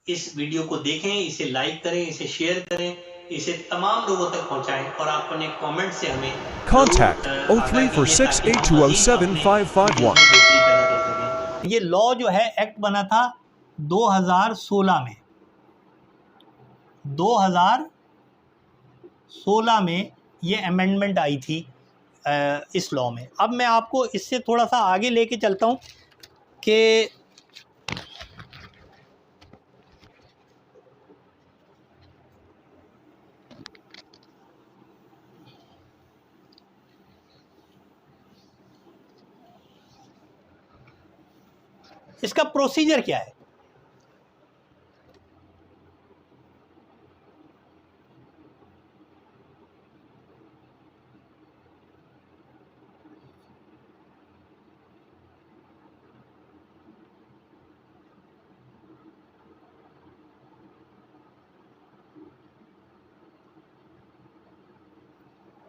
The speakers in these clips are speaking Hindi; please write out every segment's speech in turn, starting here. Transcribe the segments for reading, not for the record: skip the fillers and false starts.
इस वीडियो को देखें, इसे लाइक करें, इसे शेयर करें, इसे तमाम लोगों तक पहुंचाएं और आप अपने कमेंट से हमें Contact आगाह कीजिए ताकि हम मजीद अपने वीडियो 034682075551. में बेहतरी पैदा कर सकें। ये लॉ जो है एक्ट बना था 2016 में, 2016 में ये अमेंडमेंट आई थी इस लॉ में। अब मैं आपको इससे थोड़ा सा आगे लेके चलता हूँ कि इसका प्रोसीजर क्या है।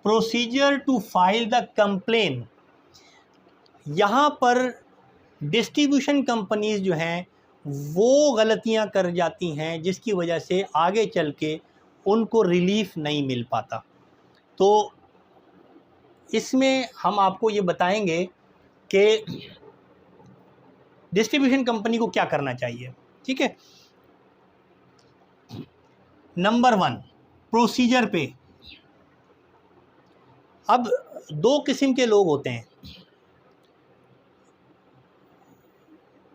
Procedure to file the complain. यहाँ पर डिस्ट्रीब्यूशन कंपनीज जो हैं वो गलतियाँ कर जाती हैं जिसकी वजह से आगे चल के उनको रिलीफ नहीं मिल पाता। तो इसमें हम आपको ये बताएंगे कि डिस्ट्रीब्यूशन कंपनी को क्या करना चाहिए। ठीक है, नंबर 1 प्रोसीजर पे। अब दो किस्म के लोग होते हैं,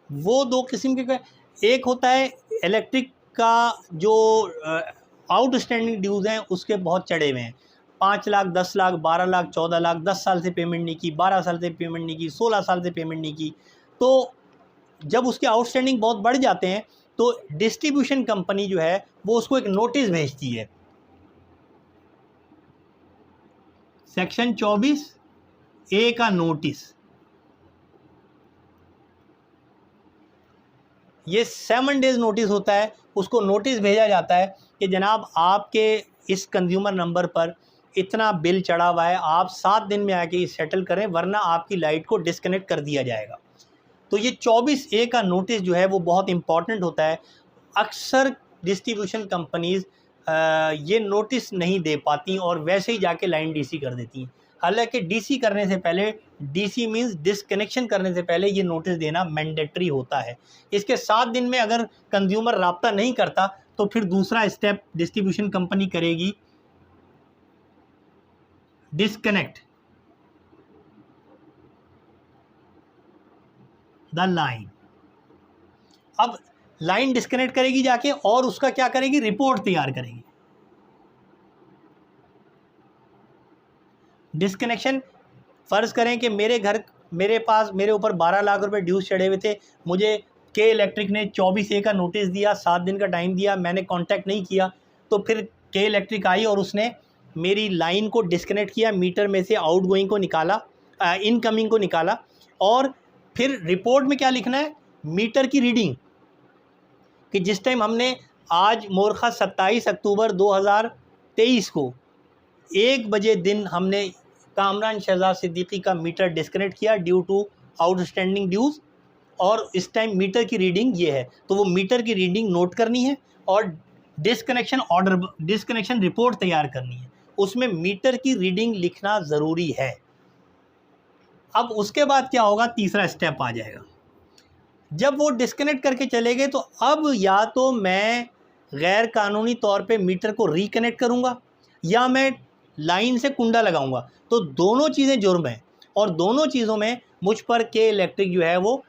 वो दो किस्म के, एक होता है इलेक्ट्रिक का जो आउटस्टैंडिंग ड्यूज़ हैं उसके बहुत चढ़े हुए हैं, 5 लाख 10 लाख 12 लाख 14 लाख, 10 साल से पेमेंट नहीं की, 12 साल से पेमेंट नहीं की, 16 साल से पेमेंट नहीं की। तो जब उसके आउटस्टैंडिंग बहुत बढ़ जाते हैं तो डिस्ट्रीब्यूशन कंपनी जो है वो उसको एक नोटिस भेजती है, सेक्शन 24A का नोटिस। ये 7 डेज़ नोटिस होता है। उसको नोटिस भेजा जाता है कि जनाब आपके इस कंज्यूमर नंबर पर इतना बिल चढ़ा हुआ है, आप 7 दिन में आके ये सेटल करें वरना आपकी लाइट को डिस्कनेक्ट कर दिया जाएगा। तो ये 24A का नोटिस जो है वो बहुत इम्पॉर्टेंट होता है। अक्सर डिस्ट्रीब्यूशन कंपनीज़ ये नोटिस नहीं दे पाती और वैसे ही जाके लाइन डीसी कर देती हैं। हालांकि डीसी करने से पहले, डीसी मींस डिसकनेक्शन करने से पहले ये नोटिस देना मैंडेटरी होता है। इसके 7 दिन में अगर कंज्यूमर राब्ता नहीं करता तो फिर दूसरा स्टेप डिस्ट्रीब्यूशन कंपनी करेगी, डिसकनेक्ट द लाइन। अब लाइन डिस्कनेक्ट करेगी जाके और उसका क्या करेगी, रिपोर्ट तैयार करेगी। डिस्कनेक्शन, फ़र्ज़ करें कि मेरे ऊपर 12 लाख रुपए ड्यूज़ चढ़े हुए थे, मुझे के इलेक्ट्रिक ने 24A का नोटिस दिया, 7 दिन का टाइम दिया, मैंने कांटेक्ट नहीं किया, तो फिर के इलेक्ट्रिक आई और उसने मेरी लाइन को डिस्कनेक्ट किया, मीटर में से आउटगोइंग को निकाला, इनकमिंग को निकाला, और फिर रिपोर्ट में क्या लिखना है, मीटर की रीडिंग कि जिस टाइम हमने आज मोरखा 27 अक्टूबर 2023 को 1 बजे दिन हमने कामरान शहजाद सिद्दीकी का मीटर डिस्कनेक्ट किया ड्यू टू आउटस्टैंडिंग ड्यूज़, और इस टाइम मीटर की रीडिंग ये है, तो वो मीटर की रीडिंग नोट करनी है और डिस्कनेक्शन ऑर्डर, डिस्कनेक्शन रिपोर्ट तैयार करनी है, उसमें मीटर की रीडिंग लिखना ज़रूरी है। अब उसके बाद क्या होगा, तीसरा स्टेप आ जाएगा। जब वो डिस्कनेक्ट करके चले गए तो अब या तो मैं गैर कानूनी तौर पे मीटर को रिकनेक्ट करूँगा या मैं लाइन से कुंडा लगाऊंगा, तो दोनों चीज़ें जुर्म हैं और दोनों चीज़ों में मुझ पर के इलेक्ट्रिक जो है वो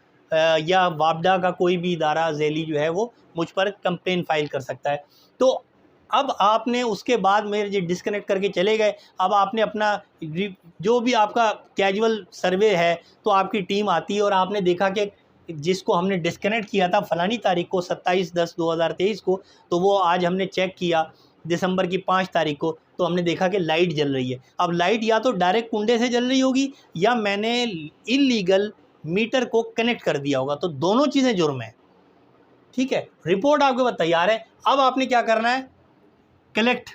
या वापडा का कोई भी इदारा झेली जो है वो मुझ पर कंप्लेन फाइल कर सकता है। तो अब आपने उसके बाद मेरे जो डिस्कनेक्ट करके चले गए, अब आपने अपना जो भी आपका कैजुअल सर्वे है तो आपकी टीम आती है और आपने देखा कि जिसको हमने डिस्कनेक्ट किया था फलानी तारीख को 27/10/2023 को, तो वो आज हमने चेक किया दिसंबर की 5 तारीख को, तो हमने देखा कि लाइट जल रही है। अब लाइट या तो डायरेक्ट कुंडे से जल रही होगी या मैंने इलीगल मीटर को कनेक्ट कर दिया होगा, तो दोनों चीज़ें जुर्म है। ठीक है, रिपोर्ट आपके पास तैयार है। अब आपने क्या करना है, कलेक्ट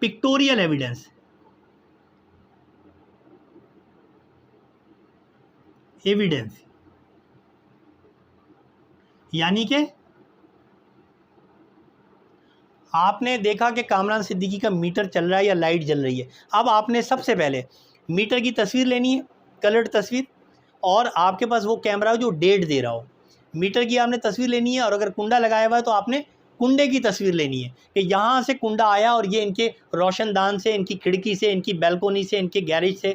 पिक्टोरियल एविडेंस, यानी कि आपने देखा कि कामरान सिद्दीकी का मीटर चल रहा है या लाइट जल रही है। अब आपने सबसे पहले मीटर की तस्वीर लेनी है, कलर्ड तस्वीर, और आपके पास वो कैमरा हो जो डेट दे रहा हो। मीटर की आपने तस्वीर लेनी है, और अगर कुंडा लगाया हुआ है तो आपने कुंडे की तस्वीर लेनी है कि यहाँ से कुंडा आया और ये इनके रोशनदान से, इनकी खिड़की से, इनकी बैल्कोनी से, इनके गैरेज से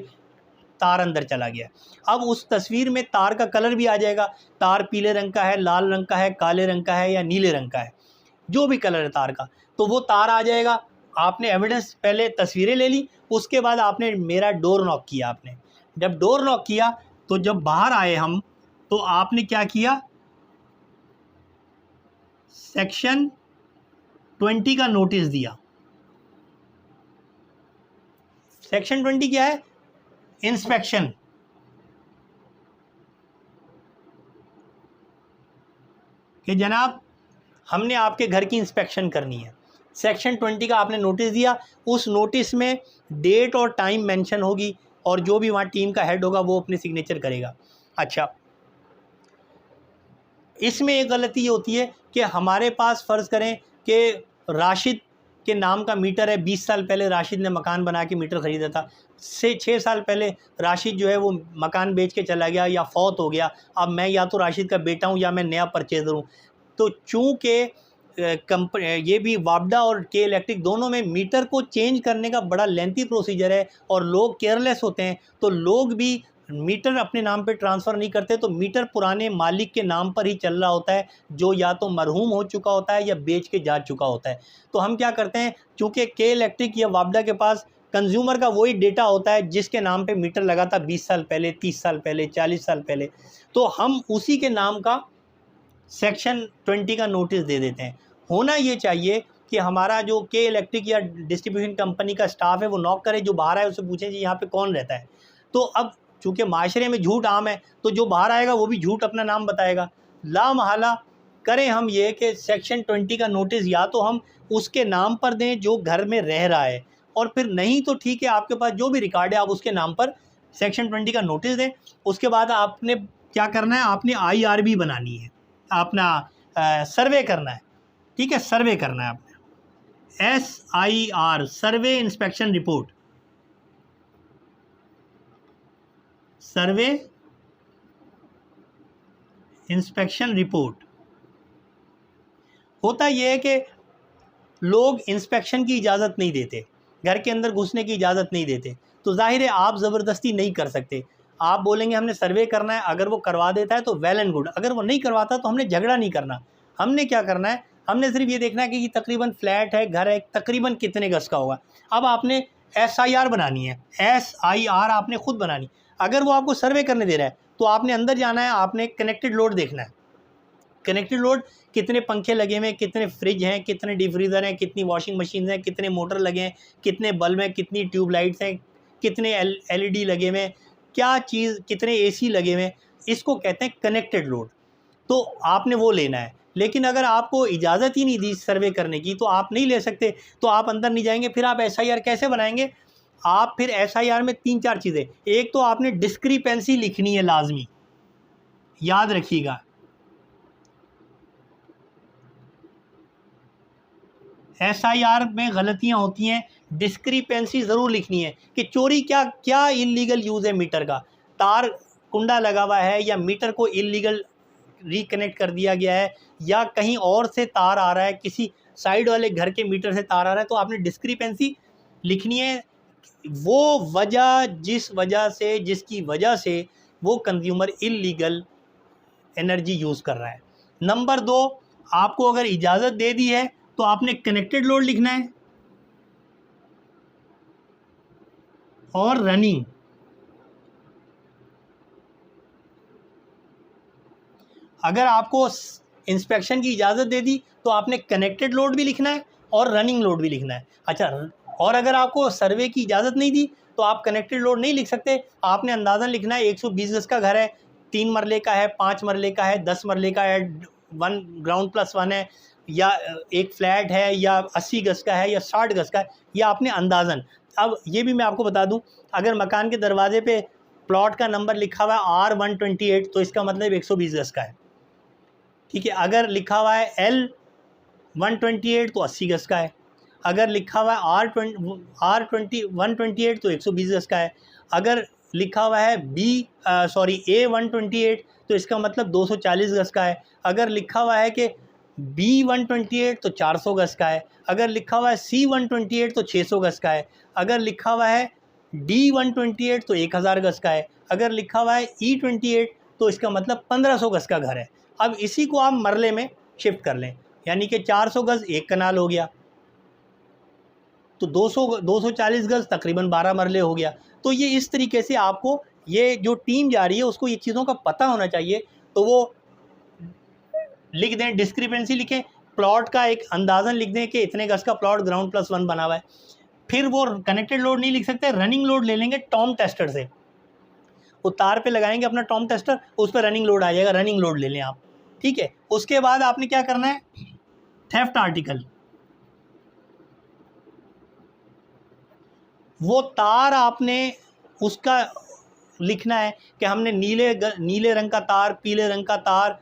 तार अंदर चला गया। अब उस तस्वीर में तार का कलर भी आ जाएगा, तार पीले रंग का है, लाल रंग का है, काले रंग का है या नीले रंग का है, जो भी कलर है तार का, तो वो तार आ जाएगा। आपने एविडेंस पहले तस्वीरें ले ली, उसके बाद आपने मेरा डोर नॉक किया। आपने जब डोर नॉक किया तो जब बाहर आए हम, तो आपने क्या किया, सेक्शन 20 का नोटिस दिया। सेक्शन 20 क्या है? इंस्पेक्शन। कि जनाब हमने आपके घर की इंस्पेक्शन करनी है। सेक्शन 20 का आपने नोटिस दिया, उस नोटिस में डेट और टाइम मेंशन होगी, और जो भी वहाँ टीम का हेड होगा वो अपने सिग्नेचर करेगा। अच्छा, इसमें एक गलती ये होती है कि हमारे पास फ़र्ज़ करें कि राशिद के नाम का मीटर है, 20 साल पहले राशिद ने मकान बना के मीटर ख़रीदा था, से 6 साल पहले राशिद जो है वो मकान बेच के चला गया या फौत हो गया। अब मैं या तो राशिद का बेटा हूँ या मैं नया परचेज़र हूँ, तो चूँकि ये भी वापडा और के इलेक्ट्रिक दोनों में मीटर को चेंज करने का बड़ा लेंथी प्रोसीजर है और लोग केयरलेस होते हैं, तो लोग भी मीटर अपने नाम पे ट्रांसफ़र नहीं करते, तो मीटर पुराने मालिक के नाम पर ही चल रहा होता है, जो या तो मरहूम हो चुका होता है या बेच के जा चुका होता है। तो हम क्या करते हैं, चूँकि के इलेक्ट्रिक या वापडा के पास कंज्यूमर का वही डेटा होता है जिसके नाम पे मीटर लगा था 20 साल पहले, 30 साल पहले, 40 साल पहले, तो हम उसी के नाम का सेक्शन 20 का नोटिस दे देते हैं। होना ये चाहिए कि हमारा जो के इलेक्ट्रिक या डिस्ट्रीब्यूशन कंपनी का स्टाफ है वो नॉक करे, जो बाहर आए उससे पूछें जी यहाँ पे कौन रहता है। तो अब चूँकि माशरे में झूठ आम है, तो जो बाहर आएगा वो भी झूठ अपना नाम बताएगा। ला महला करें हम ये कि सेक्शन 20 का नोटिस या तो हम उसके नाम पर दें जो घर में रह रहा है, और फिर नहीं तो ठीक है, आपके पास जो भी रिकॉर्ड है आप उसके नाम पर सेक्शन 20 का नोटिस दें। उसके बाद आपने क्या करना है, आपने IRB बनानी है, अपना सर्वे करना है। ठीक है, सर्वे करना है आपने, SIR, सर्वे इंस्पेक्शन रिपोर्ट, सर्वे इंस्पेक्शन रिपोर्ट। होता यह है कि लोग इंस्पेक्शन की इजाज़त नहीं देते, घर के अंदर घुसने की इजाज़त नहीं देते, तो जाहिर है आप ज़बरदस्ती नहीं कर सकते। आप बोलेंगे हमने सर्वे करना है, अगर वो करवा देता है तो वेल एंड गुड, अगर वो नहीं करवाता तो हमने झगड़ा नहीं करना। हमने क्या करना है, हमने सिर्फ ये देखना है कि तकरीबन फ्लैट है, घर है, तकरीबन कितने गज का होगा। अब आपने SIR बनानी है, SIR आपने खुद बनानी। अगर वो आपको सर्वे करने दे रहा है तो आपने अंदर जाना है, आपने कनेक्टेड लोड देखना है। कनेक्टेड लोड, कितने पंखे लगे हुए हैं, कितने फ्रिज हैं, कितने डिफ्रीज़र हैं, कितनी वॉशिंग मशीन हैं, कितने मोटर लगे हैं, कितने बल्ब हैं, कितनी ट्यूबलाइट्स हैं, कितने LED लगे हुए हैं, क्या चीज़, कितने AC लगे हुए हैं, इसको कहते हैं कनेक्टेड लोड। तो आपने वो लेना है। लेकिन अगर आपको इजाज़त ही नहीं दी सर्वे करने की तो आप नहीं ले सकते, तो आप अंदर नहीं जाएंगे। फिर आप SIR कैसे बनाएंगे? आप फिर SIR में 3-4 चीज़ें, एक तो आपने डिस्क्रिपेंसी लिखनी है लाजमी, याद रखिएगा। SIR में गलतियां होती हैं, डिस्क्रिपेंसी ज़रूर लिखनी है कि चोरी क्या क्या इलीगल यूज़ है मीटर का। तार कुंडा लगा हुआ है या मीटर को इलीगल रिकनेक्ट कर दिया गया है, या कहीं और से तार आ रहा है, किसी साइड वाले घर के मीटर से तार आ रहा है, तो आपने डिस्क्रिपेंसी लिखनी है, वो वजह जिसकी वजह से वो कंज्यूमर इलीगल एनर्जी यूज़ कर रहा है। नंबर 2, आपको अगर इजाज़त दे दी है तो आपने कनेक्टेड लोड लिखना है और रनिंग। अगर आपको इंस्पेक्शन की इजाज़त दे दी तो आपने कनेक्टेड लोड भी लिखना है और रनिंग लोड भी लिखना है। अच्छा, और अगर आपको सर्वे की इजाज़त नहीं दी तो आप कनेक्टेड लोड नहीं लिख सकते, आपने अंदाज़न लिखना है 120 गज का घर है, 3 मरले का है, 5 मरले का है, 10 मरले का है, 1 ग्राउंड प्लस 1 है, या एक फ्लैट है, या 80 गज का है, या 60 गज का है, या आपने अंदाज़न। अब ये भी मैं आपको बता दूं, अगर मकान के दरवाजे पे प्लॉट का नंबर लिखा हुआ है R128 तो इसका मतलब 120 गज का है। ठीक है। अगर लिखा हुआ है L128 तो 80 गज का है। अगर लिखा हुआ है R128 तो 120 गज का है। अगर लिखा हुआ है A128 तो इसका मतलब 240 गज का है। अगर लिखा हुआ है कि B128 तो 400 गज का है। अगर लिखा हुआ है C128 तो 600 गज का है। अगर लिखा हुआ है D128 तो 1000 गज का है। अगर लिखा हुआ है E28 तो इसका मतलब 1500 गज का घर है। अब इसी को आप मरले में शिफ्ट कर लें, यानी कि 400 गज एक कनाल हो गया, तो 240 गज तकरीबन 12 मरले हो गया। तो ये इस तरीके से आपको ये जो टीम जा रही है उसको ये चीज़ों का पता होना चाहिए। तो वो लिख दें, डिस्क्रिपेंसी लिखें, प्लॉट का एक अंदाज़न लिख दें कि इतने गज का प्लॉट ग्राउंड प्लस 1 बना हुआ है। फिर वो कनेक्टेड लोड नहीं लिख सकते, रनिंग लोड ले लेंगे टॉम टेस्टर से। वो तार पे लगाएंगे अपना टॉम टेस्टर, उस पर रनिंग लोड आ जाएगा, रनिंग लोड ले लें आप। ठीक है। उसके बाद आपने क्या करना है, थेफ्ट आर्टिकल, वो तार आपने उसका लिखना है कि हमने नीले रंग का तार, पीले रंग का तार,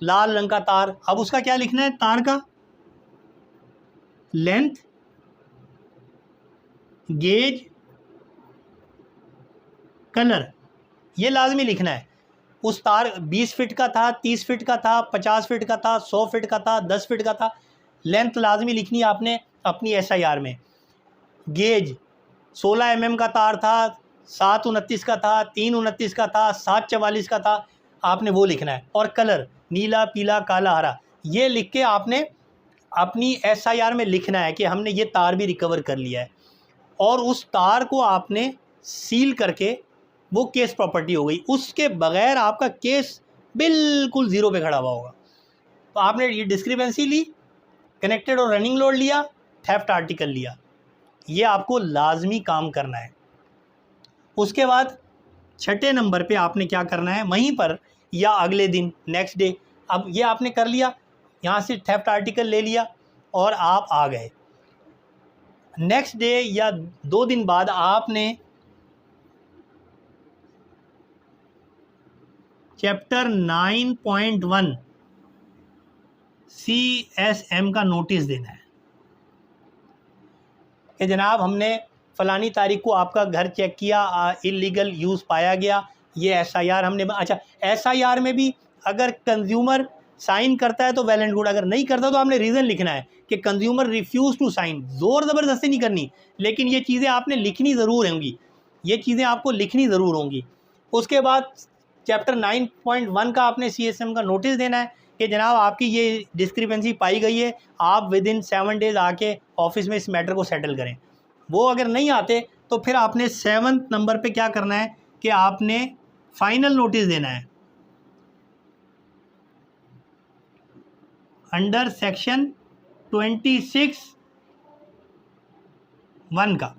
लाल रंग का तार। अब उसका क्या लिखना है, तार का लेंथ, गेज, कलर, ये लाजमी लिखना है। उस तार 20 फीट का था, 30 फीट का था, 50 फीट का था, 100 फीट का था, 10 फीट का था, लेंथ लाजमी लिखनी है आपने अपनी SIR में। गेज 16 mm का तार था, 729 का था, 329 का था, 744 का था, आपने वो लिखना है। और कलर नीला, पीला, काला, हरा, ये लिख के आपने अपनी SIR में लिखना है कि हमने ये तार भी रिकवर कर लिया है। और उस तार को आपने सील करके, वो केस प्रॉपर्टी हो गई। उसके बगैर आपका केस बिल्कुल ज़ीरो पे खड़ा हुआ होगा। तो आपने ये डिस्क्रिपेंसी ली, कनेक्टेड और रनिंग लोड लिया, थेफ्ट आर्टिकल लिया, ये आपको लाजमी काम करना है। उसके बाद छठे नंबर पे आपने क्या करना है, वहीं पर या अगले दिन नेक्स्ट डे, अब ये आपने कर लिया, यहाँ से थेफ्ट आर्टिकल ले लिया और आप आ गए। नेक्स्ट डे या 2 दिन बाद आपने चैप्टर 9.1 CSM का नोटिस देना है कि जनाब हमने फ़लानी तारीख को आपका घर चेक किया, इलीगल यूज़ पाया गया, ये SIR हमने। अच्छा, SIR में भी अगर कंज्यूमर साइन करता है तो वेल एंड गुड, अगर नहीं करता तो आपने रीज़न लिखना है कि कंज्यूमर रिफ्यूज़ टू साइन। ज़ोर ज़बरदस्ती नहीं करनी, लेकिन ये चीज़ें आपने लिखनी ज़रूर होंगी, ये चीज़ें आपको लिखनी ज़रूर होंगी। उसके बाद चैप्टर 9.1 का आपने CSM का नोटिस देना है कि जनाब आपकी ये डिस्क्रिपेंसी पाई गई है, आप विदिन 7 डेज़ आके ऑफिस में इस मैटर को सेटल करें। वो अगर नहीं आते तो फिर आपने 7th नंबर पे क्या करना है कि आपने फाइनल नोटिस देना है अंडर सेक्शन 26(1) का।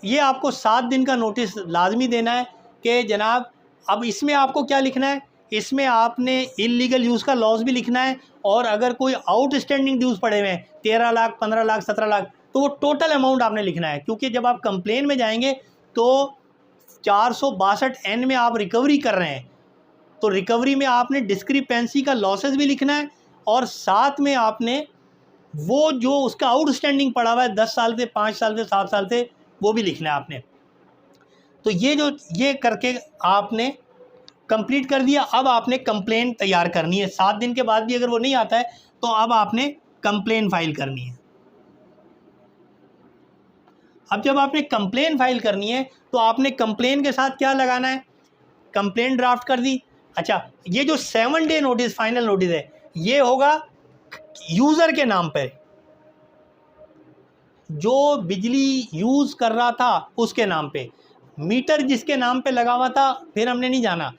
ये आपको 7 दिन का नोटिस लाजमी देना है कि जनाब, अब इसमें आपको क्या लिखना है, इसमें आपने इलीगल यूज़ का लॉस भी लिखना है, और अगर कोई आउटस्टैंडिंग ड्यूज़ पड़े हुए हैं 13 लाख, 15 लाख, 17 लाख, तो वो टोटल अमाउंट आपने लिखना है। क्योंकि जब आप कंप्लेन में जाएंगे तो 462N में आप रिकवरी कर रहे हैं, तो रिकवरी में आपने डिस्क्रिपेंसी का लॉसेस भी लिखना है, और साथ में आपने वो जो उसका आउटस्टैंडिंग पड़ा हुआ है 10 साल से, 5 साल से, 7 साल से, वो भी लिखना है आपने। तो ये करके आपने कंप्लीट कर दिया। अब आपने कंप्लेन तैयार करनी है। 7 दिन के बाद भी अगर वो नहीं आता है तो अब आपने कंप्लेन फाइल करनी है। अब जब आपने कंप्लेन फाइल करनी है तो आपने कंप्लेन के साथ क्या लगाना है, कंप्लेन ड्राफ्ट कर दी। अच्छा, ये जो 7 डे नोटिस फाइनल नोटिस है, ये होगा यूज़र के नाम पर, जो बिजली यूज़ कर रहा था उसके नाम पे। मीटर जिसके नाम पे लगा हुआ था फिर हमने नहीं जाना,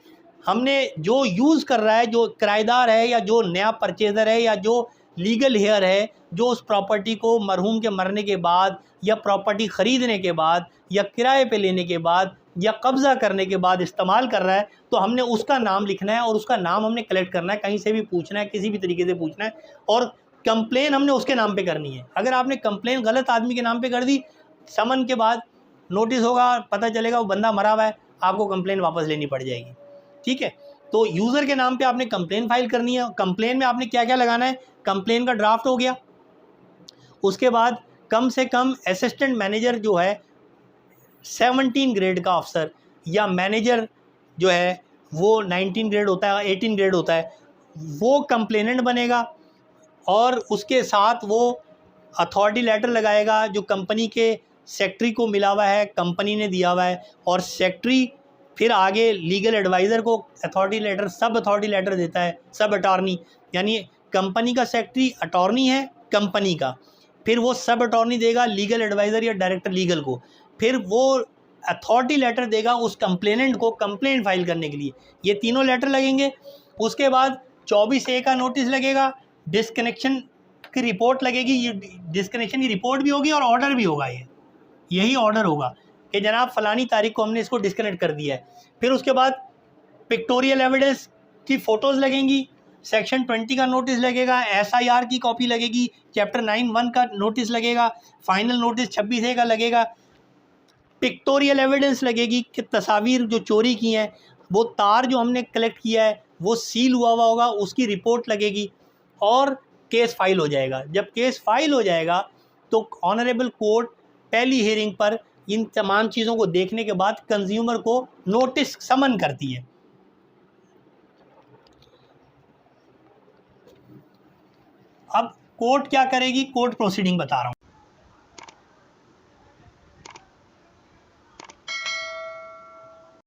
हमने जो यूज़ कर रहा है, जो किराएदार है या जो नया परचेज़र है या जो लीगल हेयर है, जो उस प्रॉपर्टी को मरहूम के मरने के बाद या प्रॉपर्टी ख़रीदने के बाद या किराए पे लेने के बाद या कब्ज़ा करने के बाद इस्तेमाल कर रहा है, तो हमने उसका नाम लिखना है और उसका नाम हमने कलेक्ट करना है, कहीं से भी पूछना है, किसी भी तरीके से पूछना है, और कंप्लेन हमने उसके नाम पे करनी है। अगर आपने कंप्लेन गलत आदमी के नाम पे कर दी, समन के बाद नोटिस होगा, पता चलेगा वो बंदा मरा हुआ है, आपको कंप्लेन वापस लेनी पड़ जाएगी। ठीक है। तो यूज़र के नाम पे आपने कंप्लेन फाइल करनी है। कंप्लेन में आपने क्या क्या लगाना है, कंप्लेन का ड्राफ्ट हो गया, उसके बाद कम से कम असिस्टेंट मैनेजर जो है 17 ग्रेड का अफसर या मैनेजर जो है वो 19 ग्रेड होता है, 18 ग्रेड होता है, वो कंप्लेनेंट बनेगा और उसके साथ वो अथॉरिटी लेटर लगाएगा जो कंपनी के सेक्रेटरी को मिला हुआ है, कंपनी ने दिया हुआ है, और सेक्रेटरी फिर आगे लीगल एडवाइज़र को अथॉरिटी लेटर, सब अथॉरिटी लेटर देता है, सब अटॉर्नी, यानी कंपनी का सेक्रेटरी अटॉर्नी है कंपनी का, फिर वो सब अटॉर्नी देगा लीगल एडवाइज़र या डायरेक्टर लीगल को, फिर वो अथॉरिटी लेटर देगा उस कंप्लेनेंट को कंप्लेंट फाइल करने के लिए। ये तीनों लेटर लगेंगे। उसके बाद 24A का नोटिस लगेगा, डिसकनेक्शन की रिपोर्ट लगेगी, ये डिसकनेक्शन की रिपोर्ट भी होगी और ऑर्डर भी होगा, यही ऑर्डर होगा कि जनाब फ़लानी तारीख को हमने इसको डिसकनेक्ट कर दिया है। फिर उसके बाद पिक्टोरियल एविडेंस की फ़ोटोज़ लगेंगी, सेक्शन 20 का नोटिस लगेगा, SIR की कॉपी लगेगी, चैप्टर 9(1) का नोटिस लगेगा, फाइनल नोटिस 26A का लगेगा, पिक्टोरियल एविडेंस लगेगी कि तस्वीर जो चोरी की हैं, वो तार जो हमने कलेक्ट किया है वो सील हुआ होगा, उसकी रिपोर्ट लगेगी और केस फाइल हो जाएगा। जब केस फाइल हो जाएगा तो ऑनरेबल कोर्ट पहली हियरिंग पर इन तमाम चीज़ों को देखने के बाद कंज्यूमर को नोटिस समन करती है। अब कोर्ट क्या करेगी, कोर्ट प्रोसीडिंग बता रहा हूँ।